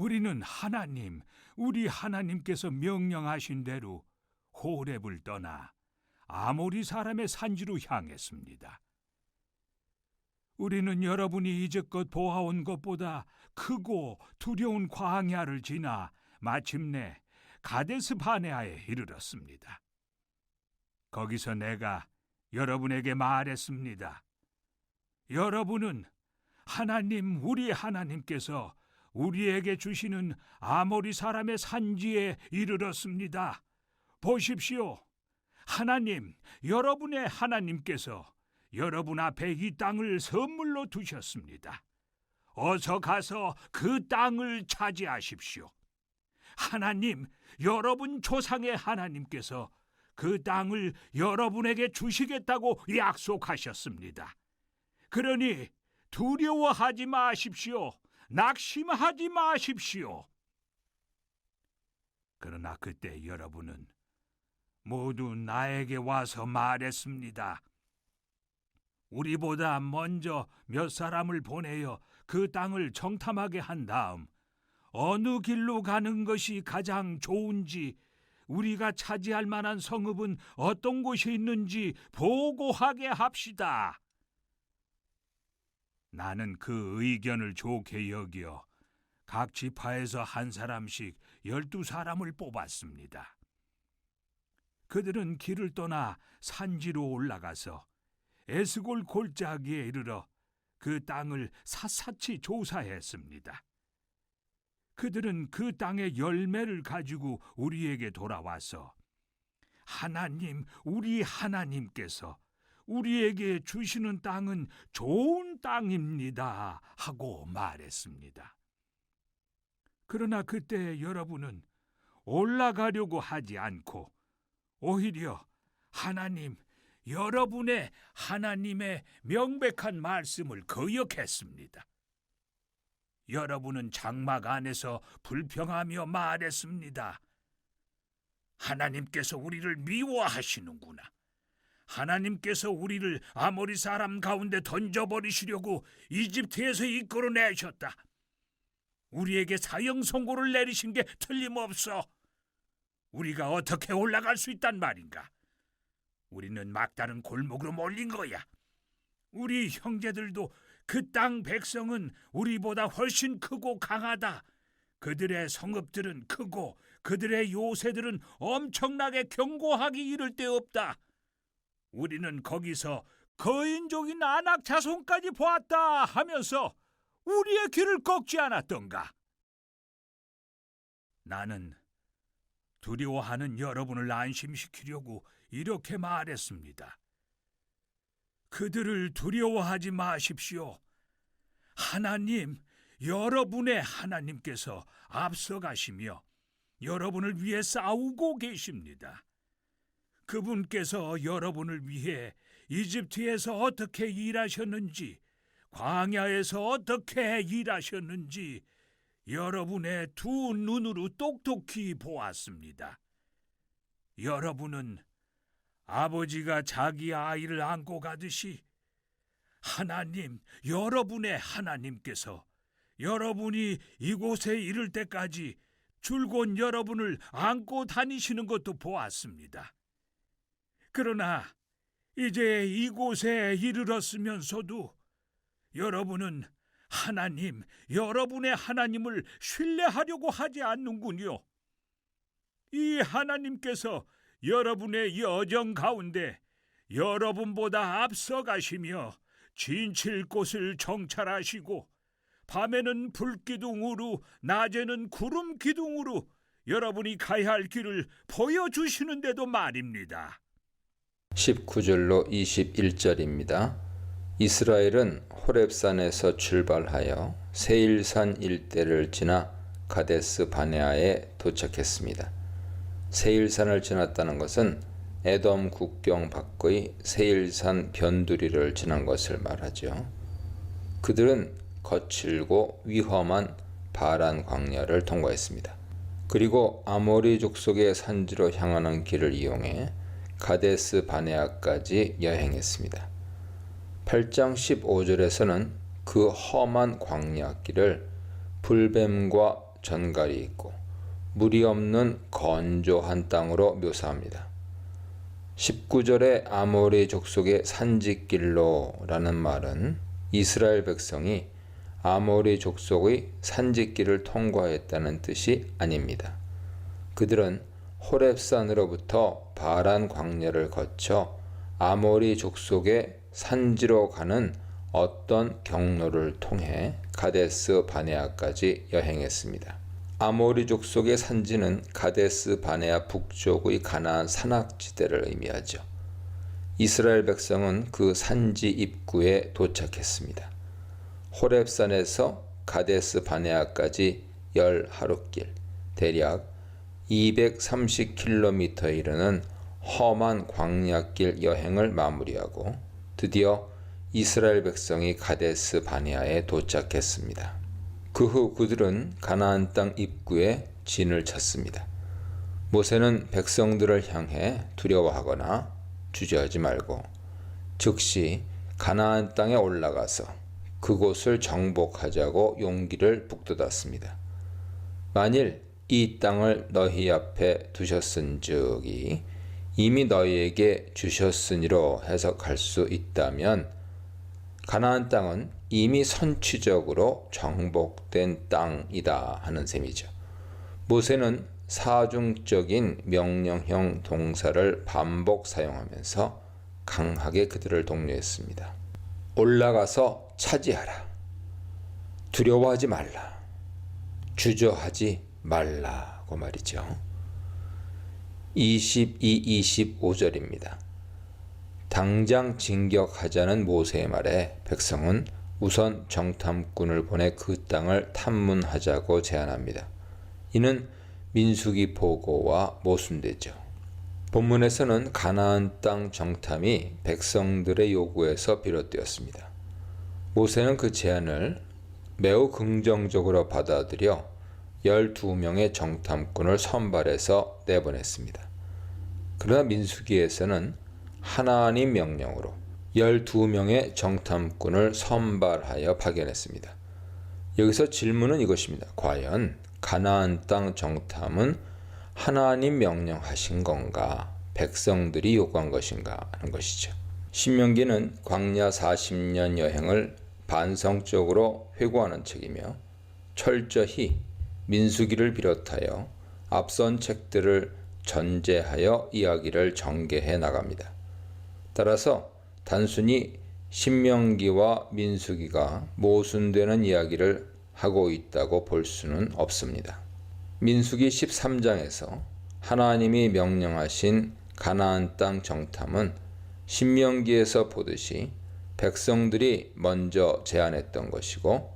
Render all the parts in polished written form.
우리는 하나님, 우리 하나님께서 명령하신 대로 호렙을 떠나 아모리 사람의 산지로 향했습니다. 우리는 여러분이 이제껏 보아온 것보다 크고 두려운 광야를 지나 마침내 가데스 바네아에 이르렀습니다. 거기서 내가 여러분에게 말했습니다. 여러분은 하나님, 우리 하나님께서 우리에게 주시는 아모리 사람의 산지에 이르렀습니다. 보십시오. 하나님, 여러분의 하나님께서 여러분 앞에 이 땅을 선물로 두셨습니다. 어서 가서 그 땅을 차지하십시오. 하나님, 여러분 조상의 하나님께서 그 땅을 여러분에게 주시겠다고 약속하셨습니다. 그러니 두려워하지 마십시오. 낙심하지 마십시오. 그러나 그때 여러분은 모두 나에게 와서 말했습니다. 우리보다 먼저 몇 사람을 보내어 그 땅을 정탐하게 한 다음 어느 길로 가는 것이 가장 좋은지, 우리가 차지할 만한 성읍은 어떤 곳이 있는지 보고하게 합시다. 나는 그 의견을 좋게 여겨 각 지파에서 한 사람씩 12사람을 뽑았습니다. 그들은 길을 떠나 산지로 올라가서 에스골 골짜기에 이르러 그 땅을 샅샅이 조사했습니다. 그들은 그 땅의 열매를 가지고 우리에게 돌아와서 하나님, 우리 하나님께서 우리에게 주시는 땅은 좋은 땅입니다 하고 말했습니다. 그러나 그때 여러분은 올라가려고 하지 않고 오히려 하나님, 여러분의 하나님의 명백한 말씀을 거역했습니다. 여러분은 장막 안에서 불평하며 말했습니다. 하나님께서 우리를 미워하시는구나. 하나님께서 우리를 아모리 사람 가운데 던져버리시려고 이집트에서 이끌어내셨다. 우리에게 사형 선고를 내리신 게 틀림없어. 우리가 어떻게 올라갈 수 있단 말인가? 우리는 막다른 골목으로 몰린 거야. 우리 형제들도 그 땅 백성은 우리보다 훨씬 크고 강하다. 그들의 성읍들은 크고 그들의 요새들은 엄청나게 견고하기 이를 데 없다. 우리는 거기서 거인족인 아낙 자손까지 보았다 하면서 우리의 귀를 꺾지 않았던가? 나는 두려워하는 여러분을 안심시키려고 이렇게 말했습니다. 그들을 두려워하지 마십시오. 하나님, 여러분의 하나님께서 앞서가시며 여러분을 위해 싸우고 계십니다. 그분께서 여러분을 위해 이집트에서 어떻게 일하셨는지, 광야에서 어떻게 일하셨는지 여러분의 두 눈으로 똑똑히 보았습니다. 여러분은 아버지가 자기 아이를 안고 가듯이 하나님, 여러분의 하나님께서 여러분이 이곳에 이를 때까지 줄곧 여러분을 안고 다니시는 것도 보았습니다. 그러나 이제 이곳에 이르렀으면서도 여러분은 하나님, 여러분의 하나님을 신뢰하려고 하지 않는군요. 이 하나님께서 여러분의 여정 가운데 여러분보다 앞서가시며 진칠 곳을 정찰하시고 밤에는 불기둥으로 낮에는 구름 기둥으로 여러분이 가야 할 길을 보여주시는데도 말입니다. 19절로 21절입니다. 이스라엘은 호렙산에서 출발하여 세일산 일대를 지나 가데스 바네아에 도착했습니다. 세일산을 지났다는 것은 에돔 국경 밖의 세일산 변두리를 지난 것을 말하죠. 그들은 거칠고 위험한 바란 광야를 통과했습니다. 그리고 아모리 족속의 산지로 향하는 길을 이용해 가데스 바네아까지 여행했습니다. 8장 15절에서는 그 험한 광야길을 불뱀과 전갈이 있고 물이 없는 건조한 땅으로 묘사합니다. 19절의 아모리 족속의 산지길로라는 말은 이스라엘 백성이 아모리 족속의 산지길을 통과했다는 뜻이 아닙니다. 그들은 호렙산으로부터 바란 광야를 거쳐 아모리 족속의 산지로 가는 어떤 경로를 통해 가데스 바네아까지 여행했습니다. 아모리 족속의 산지는 가데스 바네아 북쪽의 가나안 산악지대를 의미하죠. 이스라엘 백성은 그 산지 입구에 도착했습니다. 호렙산에서 가데스 바네아까지 10하루길, 대략 230km에 이르는 험한 광야길 여행을 마무리하고 드디어 이스라엘 백성이 가데스 바네아에 도착했습니다. 그 후 그들은 가나안 땅 입구에 진을 쳤습니다. 모세는 백성들을 향해 두려워하거나 주저하지 말고 즉시 가나안 땅에 올라가서 그곳을 정복하자고 용기를 북돋았습니다. 만일 이 땅을 너희 앞에 두셨은즉이 이미 너희에게 주셨으니로 해석할 수 있다면 가나안 땅은 이미 선취적으로 정복된 땅이다 하는 셈이죠. 모세는 사중적인 명령형 동사를 반복 사용하면서 강하게 그들을 독려했습니다. 올라가서 차지하라. 두려워하지 말라. 주저하지 말라고 말이죠. 22, 25절입니다. 당장 진격하자는 모세의 말에 백성은 우선 정탐꾼을 보내 그 땅을 탐문하자고 제안합니다. 이는 민수기 보고와 모순되죠. 본문에서는 가나안 땅 정탐이 백성들의 요구에서 비롯되었습니다. 모세는 그 제안을 매우 긍정적으로 받아들여 12명의 정탐꾼을 선발해서 내보냈습니다. 그러나 민수기에서는 하나님 명령으로 12명의 정탐꾼을 선발하여 파견했습니다. 여기서 질문은 이것입니다. 과연 가나안 땅 정탐은 하나님 명령하신 건가, 백성들이 요구한 것인가 하는 것이죠. 신명기는 광야 40년 여행을 반성적으로 회고하는 책이며 철저히 민수기를 비롯하여 앞선 책들을 전제하여 이야기를 전개해 나갑니다. 따라서 단순히 신명기와 민수기가 모순되는 이야기를 하고 있다고 볼 수는 없습니다. 민수기 13장에서 하나님이 명령하신 가나안 땅 정탐은 신명기에서 보듯이 백성들이 먼저 제안했던 것이고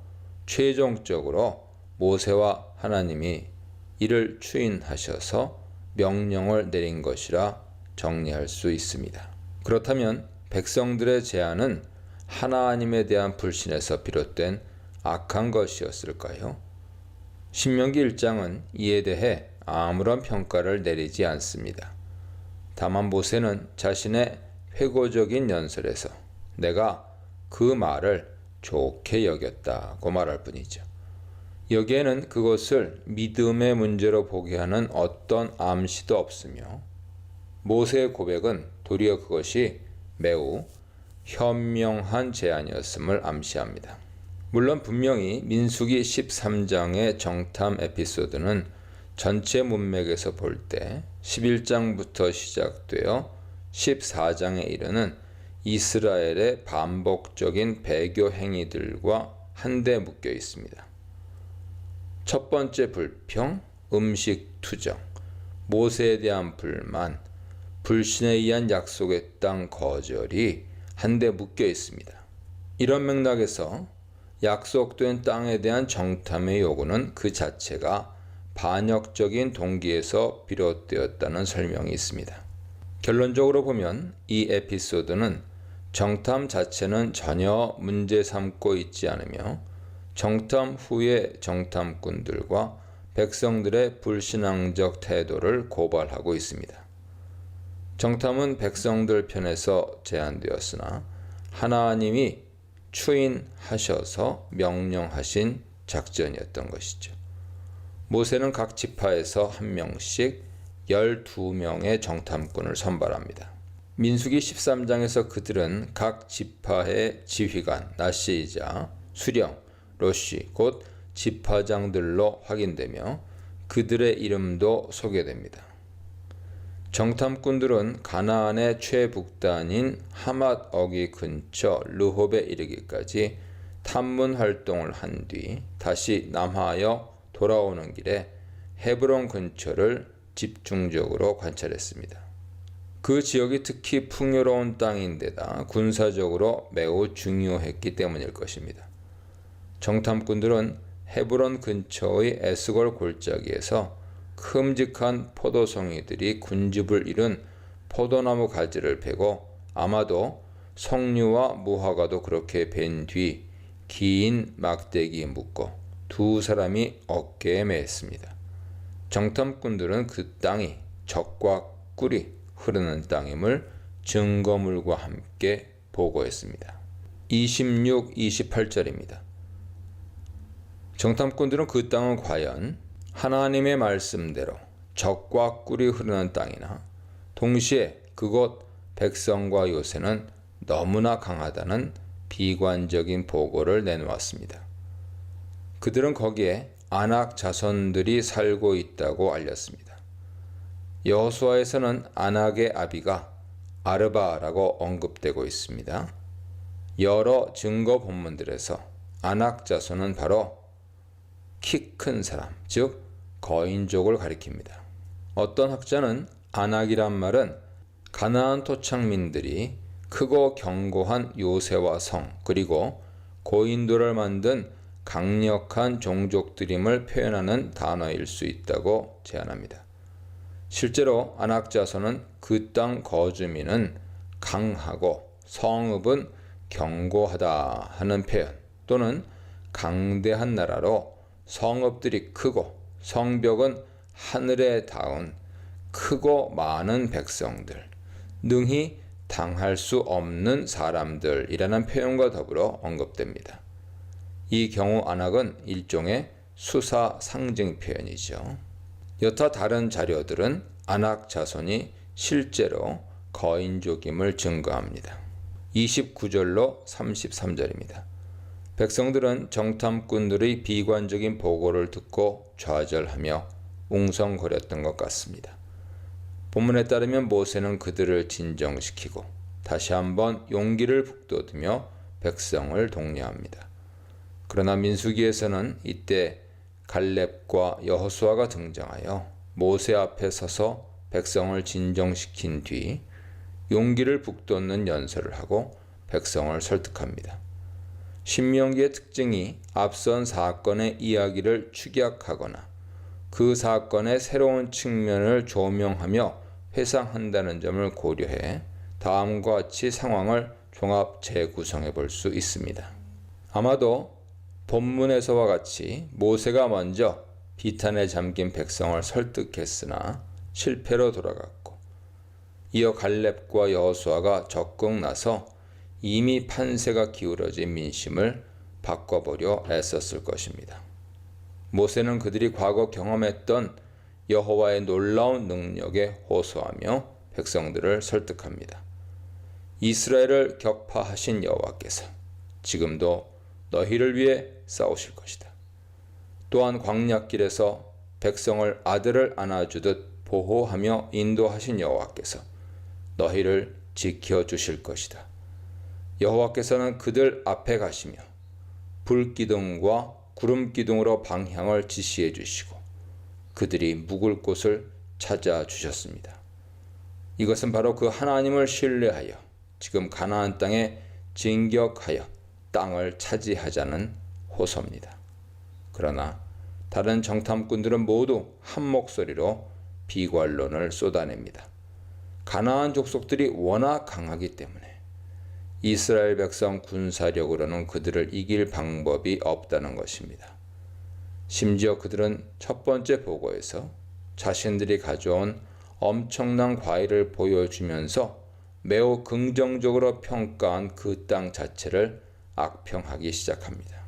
최종적으로 모세와 하나님이 이를 추인하셔서 명령을 내린 것이라 정리할 수 있습니다. 그렇다면 백성들의 제안은 하나님에 대한 불신에서 비롯된 악한 것이었을까요? 신명기 1장은 이에 대해 아무런 평가를 내리지 않습니다. 다만 모세는 자신의 회고적인 연설에서 내가 그 말을 좋게 여겼다고 말할 뿐이죠. 여기에는 그것을 믿음의 문제로 보게 하는 어떤 암시도 없으며 모세의 고백은 도리어 그것이 매우 현명한 제안이었음을 암시합니다. 물론 분명히 민수기 13장의 정탐 에피소드는 전체 문맥에서 볼 때 11장부터 시작되어 14장에 이르는 이스라엘의 반복적인 배교 행위들과 한데 묶여 있습니다. 첫 번째 불평, 음식 투정, 모세에 대한 불만, 불신에 의한 약속의 땅 거절이 한데 묶여 있습니다. 이런 맥락에서 약속된 땅에 대한 정탐의 요구는 그 자체가 반역적인 동기에서 비롯되었다는 설명이 있습니다. 결론적으로 보면 이 에피소드는 정탐 자체는 전혀 문제 삼고 있지 않으며 정탐 후의 정탐꾼들과 백성들의 불신앙적 태도를 고발하고 있습니다. 정탐은 백성들 편에서 제안되었으나 하나님이 추인하셔서 명령하신 작전이었던 것이죠. 모세는 각 지파에서 한 명씩 12명의 정탐꾼을 선발합니다. 민수기 13장에서 그들은 각 지파의 지휘관 나시이자 수령 로시 곧 지파장들로 확인되며 그들의 이름도 소개됩니다. 정탐꾼들은 가나안의 최북단인 하맛 어기 근처 르홉에 이르기까지 탐문 활동을 한 뒤 다시 남하여 돌아오는 길에 헤브론 근처를 집중적으로 관찰했습니다. 그 지역이 특히 풍요로운 땅인데다 군사적으로 매우 중요했기 때문일 것입니다. 정탐꾼들은 헤브론 근처의 에스골 골짜기에서 큼직한 포도송이들이 군집을 이룬 포도나무 가지를 베고 아마도 석류와 무화과도 그렇게 벤 뒤 긴 막대기에 묶어 두 사람이 어깨에 매었습니다. 정탐꾼들은 그 땅이 젖과 꿀이 흐르는 땅임을 증거물과 함께 보고했습니다. 26, 28절입니다. 정탐꾼들은 그 땅은 과연 하나님의 말씀대로 젖과 꿀이 흐르는 땅이나 동시에 그곳 백성과 요새는 너무나 강하다는 비관적인 보고를 내놓았습니다. 그들은 거기에 아낙 자손들이 살고 있다고 알렸습니다. 여호수아에서는 아낙의 아비가 아르바라고 언급되고 있습니다. 여러 증거 본문들에서 아낙 자손은 바로 키 큰 사람, 즉 거인족을 가리킵니다. 어떤 학자는 아낙이란 말은 가나안 토착민들이 크고 견고한 요새와 성 그리고 고인돌을 만든 강력한 종족들임을 표현하는 단어일 수 있다고 제안합니다. 실제로 아낙 자손은 그 땅 거주민은 강하고 성읍은 견고하다 하는 표현 또는 강대한 나라로 성읍들이 크고 성벽은 하늘에 닿은 크고 많은 백성들, 능히 당할 수 없는 사람들이라는 표현과 더불어 언급됩니다. 이 경우 아낙은 일종의 수사 상징 표현이죠. 여타 다른 자료들은 아낙 자손이 실제로 거인족임을 증거합니다. 29절로 33절입니다. 백성들은 정탐꾼들의 비관적인 보고를 듣고 좌절하며 웅성거렸던 것 같습니다. 본문에 따르면 모세는 그들을 진정시키고 다시 한번 용기를 북돋으며 백성을 독려합니다. 그러나 민수기에서는 이때 갈렙과 여호수아가 등장하여 모세 앞에 서서 백성을 진정시킨 뒤 용기를 북돋는 연설을 하고 백성을 설득합니다. 신명기의 특징이 앞선 사건의 이야기를 축약하거나 그 사건의 새로운 측면을 조명하며 회상한다는 점을 고려해 다음과 같이 상황을 종합 재구성해 볼 수 있습니다. 아마도 본문에서와 같이 모세가 먼저 비탄에 잠긴 백성을 설득했으나 실패로 돌아갔고 이어 갈렙과 여호수아가 적극 나서 이미 판세가 기울어진 민심을 바꿔보려 애썼을 것입니다. 모세는 그들이 과거 경험했던 여호와의 놀라운 능력에 호소하며 백성들을 설득합니다. 이스라엘을 격파하신 여호와께서 지금도 너희를 위해 싸우실 것이다. 또한 광야길에서 백성을 아들을 안아주듯 보호하며 인도하신 여호와께서 너희를 지켜주실 것이다. 여호와께서는 그들 앞에 가시며 불기둥과 구름기둥으로 방향을 지시해 주시고 그들이 묵을 곳을 찾아주셨습니다. 이것은 바로 그 하나님을 신뢰하여 지금 가나안 땅에 진격하여 땅을 차지하자는 호소입니다. 그러나 다른 정탐꾼들은 모두 한 목소리로 비관론을 쏟아냅니다. 가나안 족속들이 워낙 강하기 때문에 이스라엘 백성 군사력으로는 그들을 이길 방법이 없다는 것입니다. 심지어 그들은 첫 번째 보고에서 자신들이 가져온 엄청난 과일을 보여주면서 매우 긍정적으로 평가한 그 땅 자체를 악평하기 시작합니다.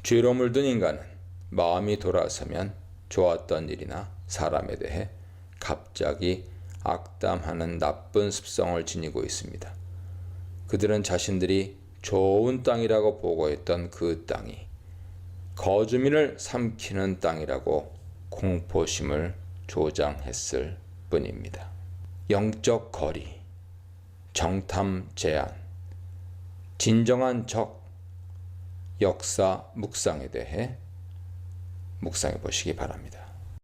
죄로 물든 인간은 마음이 돌아서면 좋았던 일이나 사람에 대해 갑자기 악담하는 나쁜 습성을 지니고 있습니다. 그들은 자신들이 좋은 땅이라고 보고했던 그 땅이 거주민을 삼키는 땅이라고 공포심을 조장했을 뿐입니다. 영적 거리, 정탐 제한, 진정한 적, 역사 묵상에 대해 묵상해 보시기 바랍니다.